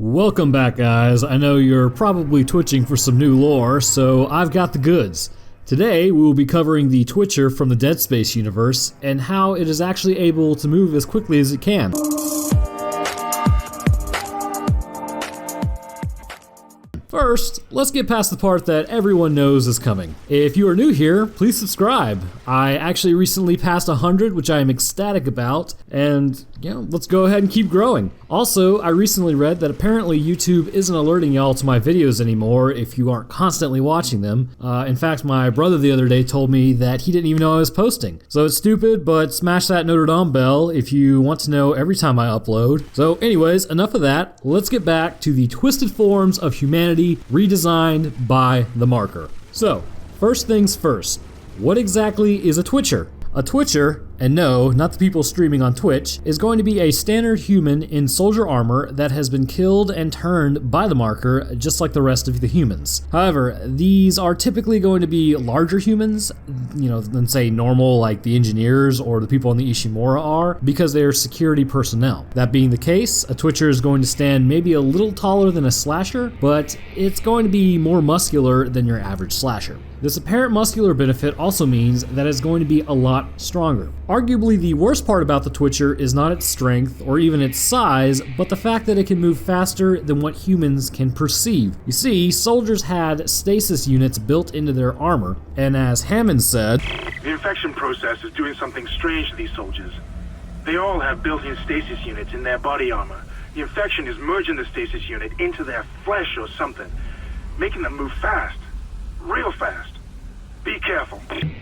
Welcome back, guys. I know you're probably twitching for some new lore, so I've got the goods. Today, we will be covering the Twitcher from the Dead Space universe, and how it is actually able to move as quickly as it can. First, let's get past the part that everyone knows is coming. If you are new here, please subscribe. I actually recently passed 100, which I am ecstatic about, and let's go ahead and keep growing. Also, I recently read that apparently YouTube isn't alerting y'all to my videos anymore if you aren't constantly watching them. In fact, my brother the other day told me that he didn't even know I was posting. So it's stupid, but smash that Notre Dame bell if you want to know every time I upload. So anyways, enough of that. Let's get back to the twisted forms of humanity redesigned by the marker. So, first things first, what exactly is a Twitcher? A Twitcher, and no, not the people streaming on Twitch, is going to be a standard human in soldier armor that has been killed and turned by the marker, just like the rest of the humans. However, these are typically going to be larger humans, than say normal like the engineers or the people on the Ishimura are, because they are security personnel. That being the case, a Twitcher is going to stand maybe a little taller than a slasher, but it's going to be more muscular than your average slasher. This apparent muscular benefit also means that it's going to be a lot stronger. Arguably, the worst part about the Twitcher is not its strength or even its size, but the fact that it can move faster than what humans can perceive. You see, soldiers had stasis units built into their armor, and as Hammond said, "The infection process is doing something strange to these soldiers. They all have built-in stasis units in their body armor. The infection is merging the stasis unit into their flesh or something, making them move fast. Real fast. Be careful."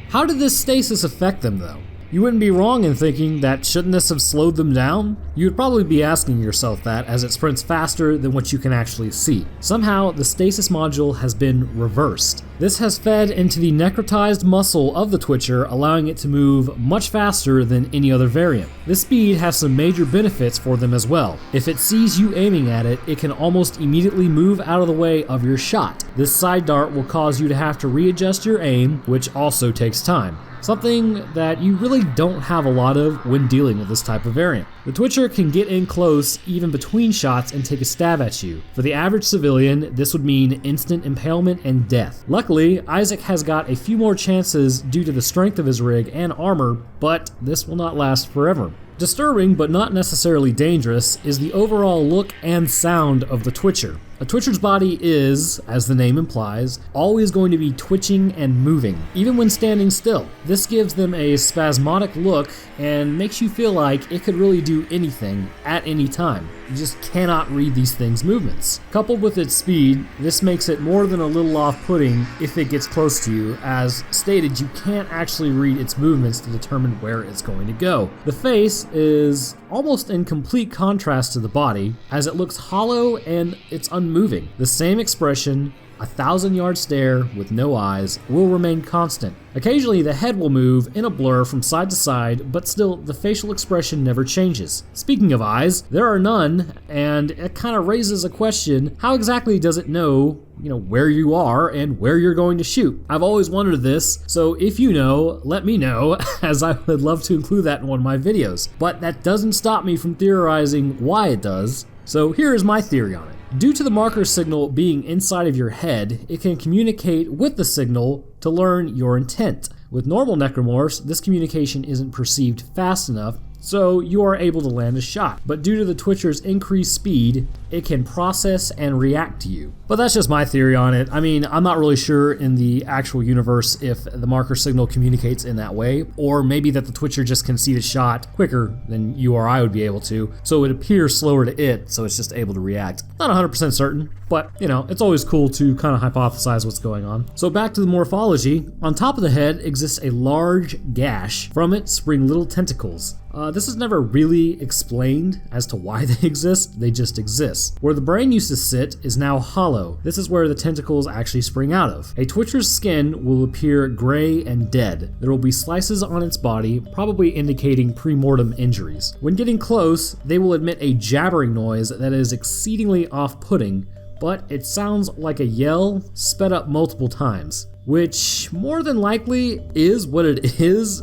How did this stasis affect them, though? You wouldn't be wrong in thinking that shouldn't this have slowed them down? You would probably be asking yourself that as it sprints faster than what you can actually see. Somehow, the stasis module has been reversed. This has fed into the necrotized muscle of the Twitcher, allowing it to move much faster than any other variant. This speed has some major benefits for them as well. If it sees you aiming at it, it can almost immediately move out of the way of your shot. This side dart will cause you to have to readjust your aim, which also takes time. Something that you really don't have a lot of when dealing with this type of variant. The Twitcher can get in close even between shots and take a stab at you. For the average civilian, this would mean instant impalement and death. Luckily, Isaac has got a few more chances due to the strength of his rig and armor, but this will not last forever. Disturbing, but not necessarily dangerous, is the overall look and sound of the Twitcher. A Twitcher's body is, as the name implies, always going to be twitching and moving, even when standing still. This gives them a spasmodic look and makes you feel like it could really do anything at any time. You just cannot read these things' movements. Coupled with its speed, this makes it more than a little off-putting if it gets close to you. As stated, you can't actually read its movements to determine where it's going to go. The face is almost in complete contrast to the body, as it looks hollow and it's unmoving. The same expression, a 1,000-yard stare with no eyes, will remain constant. Occasionally the head will move in a blur from side to side, but still the facial expression never changes. Speaking of eyes, there are none, and it kind of raises a question, how exactly does it know where you are and where you're going to shoot? I've always wondered this, so if you know, let me know, as I would love to include that in one of my videos. But that doesn't stop me from theorizing why it does, so here is my theory on it. Due to the marker signal being inside of your head, it can communicate with the signal to learn your intent. With normal necromorphs, this communication isn't perceived fast enough, so you are able to land a shot. But due to the Twitcher's increased speed, it can process and react to you. But that's just my theory on it. I mean, I'm not really sure in the actual universe if the marker signal communicates in that way, or maybe that the Twitcher just can see the shot quicker than you or I would be able to, so it appears slower to it, so it's just able to react. Not 100% certain, but it's always cool to kind of hypothesize what's going on. So back to the morphology. On top of the head exists a large gash. From it spring little tentacles. This is never really explained as to why they exist, they just exist. Where the brain used to sit is now hollow. This is where the tentacles actually spring out of. A Twitcher's skin will appear gray and dead. There will be slices on its body, probably indicating pre-mortem injuries. When getting close, they will emit a jabbering noise that is exceedingly off-putting, but it sounds like a yell sped up multiple times. which more than likely is what it is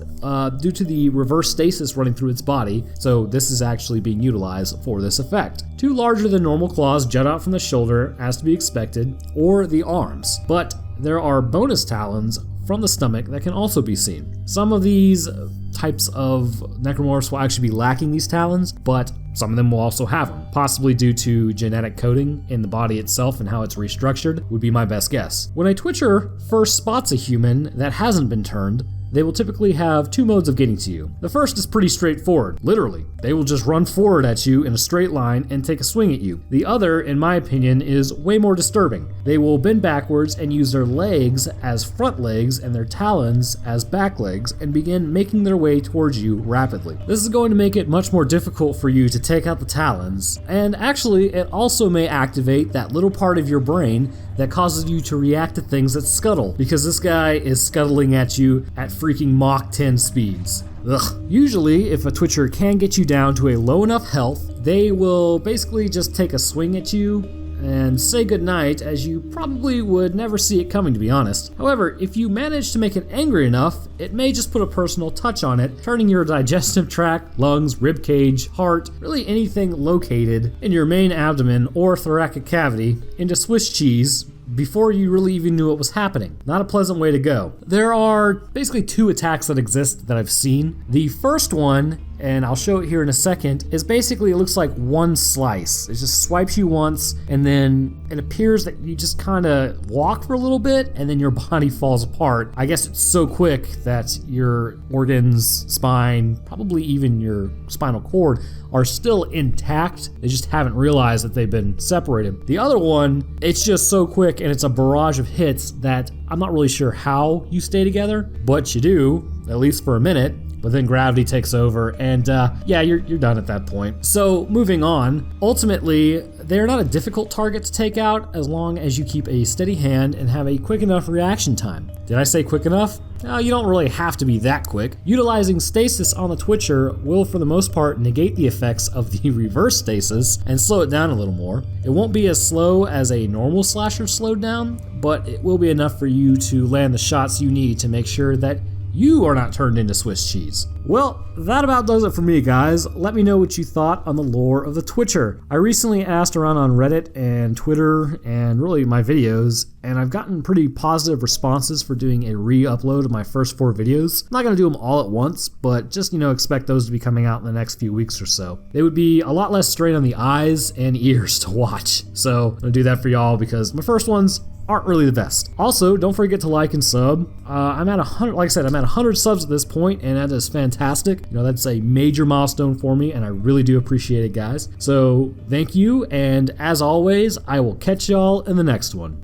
due to the reverse stasis running through its body, so this is actually being utilized for this effect. 2 larger than normal claws jut out from the shoulder, as to be expected, or the arms, but there are bonus talons from the stomach that can also be seen. Some of these types of necromorphs will actually be lacking these talons, but some of them will also have them, possibly due to genetic coding in the body itself and how it's restructured, would be my best guess. When a Twitcher first spots a human that hasn't been turned, they will typically have 2 modes of getting to you. The first is pretty straightforward, literally. They will just run forward at you in a straight line and take a swing at you. The other, in my opinion, is way more disturbing. They will bend backwards and use their legs as front legs and their talons as back legs and begin making their way towards you rapidly. This is going to make it much more difficult for you to take out the talons, and actually it also may activate that little part of your brain that causes you to react to things that scuttle, because this guy is scuttling at you at freaking Mach 10 speeds. Ugh. Usually, if a Twitcher can get you down to a low enough health, they will basically just take a swing at you and say goodnight, as you probably would never see it coming, to be honest. However, if you manage to make it angry enough, it may just put a personal touch on it, turning your digestive tract, lungs, rib cage, heart, really anything located in your main abdomen or thoracic cavity into Swiss cheese before you really even knew what was happening. Not a pleasant way to go. There are basically 2 attacks that exist that I've seen. The first one, and I'll show it here in a second, is basically, it looks like one slice. It just swipes you once, and then it appears that you just kind of walk for a little bit, and then your body falls apart. I guess it's so quick that your organs, spine, probably even your spinal cord are still intact. They just haven't realized that they've been separated. The other one, it's just so quick and it's a barrage of hits that I'm not really sure how you stay together, but you do, at least for a minute. But then gravity takes over, and yeah, you're done at that point. So moving on, ultimately, they're not a difficult target to take out as long as you keep a steady hand and have a quick enough reaction time. Did I say quick enough? No, you don't really have to be that quick. Utilizing stasis on the Twitcher will, for the most part, negate the effects of the reverse stasis and slow it down a little more. It won't be as slow as a normal slasher slowed down, but it will be enough for you to land the shots you need to make sure that you are not turned into Swiss cheese. Well, that about does it for me, guys. Let me know what you thought on the lore of the Twitcher. I recently asked around on Reddit and Twitter and really my videos, and I've gotten pretty positive responses for doing a re-upload of my first 4 videos. I'm not going to do them all at once, but just, expect those to be coming out in the next few weeks or so. It would be a lot less strain on the eyes and ears to watch. So I'm going to do that for y'all because my first ones aren't really the best. Also, don't forget to like and sub. I'm at 100, like I said, I'm at 100 subs at this point, and that is fantastic. That's a major milestone for me, and I really do appreciate it, guys. So thank you, and as always, I will catch y'all in the next one.